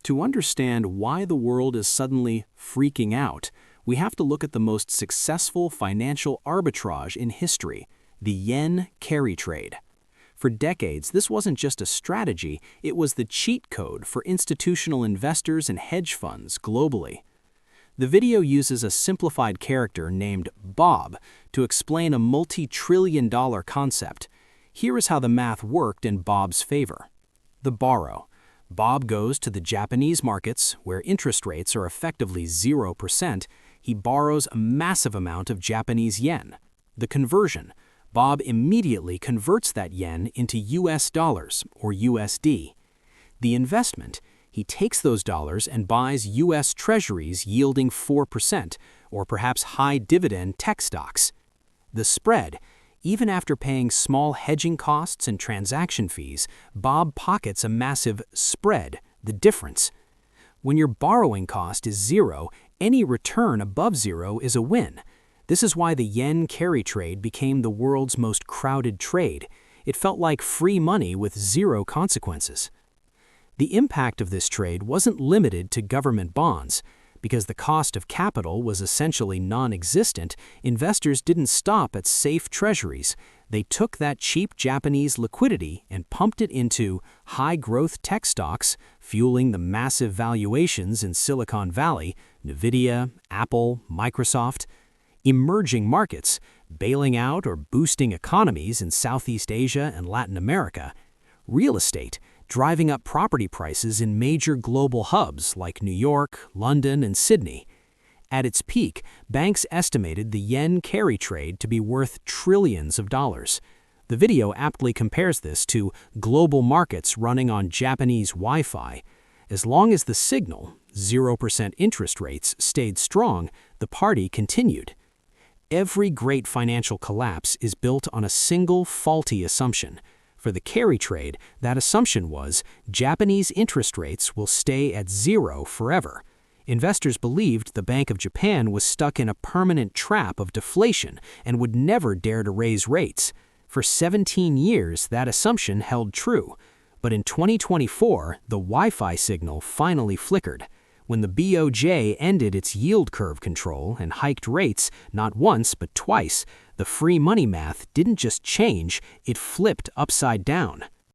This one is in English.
To understand why the world is suddenly freaking out, we have to look at the most successful financial arbitrage in history, the yen carry trade. For decades, this wasn't just a strategy, it was the cheat code for institutional investors and hedge funds globally. The video uses a simplified character named Bob to explain a multi-trillion-dollar concept. Here is how the math worked in Bob's favor. The borrow. Bob goes to the Japanese markets, where interest rates are effectively 0%. He borrows a massive amount of Japanese yen. The conversion. Bob immediately converts that yen into US dollars, or USD. The investment. He takes those dollars and buys US treasuries yielding 4%, or perhaps high-dividend tech stocks. The spread. Even after paying small hedging costs and transaction fees, Bob pockets a massive spread, the difference. When your borrowing cost is zero, any return above zero is a win. This is why the yen carry trade became the world's most crowded trade. It felt like free money with zero consequences. The impact of this trade wasn't limited to government bonds. Because the cost of capital was essentially non-existent, investors didn't stop at safe treasuries. They took that cheap Japanese liquidity and pumped it into high-growth tech stocks, fueling the massive valuations in Silicon Valley, NVIDIA, Apple, Microsoft. Emerging markets, bailing out or boosting economies in Southeast Asia and Latin America. Real estate, driving up property prices in major global hubs like New York, London, and Sydney. At its peak, banks estimated the yen carry trade to be worth trillions of dollars. The video aptly compares this to global markets running on Japanese Wi-Fi. As long as the signal, 0% interest rates, stayed strong, the party continued. Every great financial collapse is built on a single faulty assumption. For the carry trade, that assumption was Japanese interest rates will stay at zero forever. Investors believed the Bank of Japan was stuck in a permanent trap of deflation and would never dare to raise rates. For 17 years, that assumption held true. But in 2024, the Wi-Fi signal finally flickered. When the BOJ ended its yield curve control and hiked rates not once but twice, the free money math didn't just change, it flipped upside down.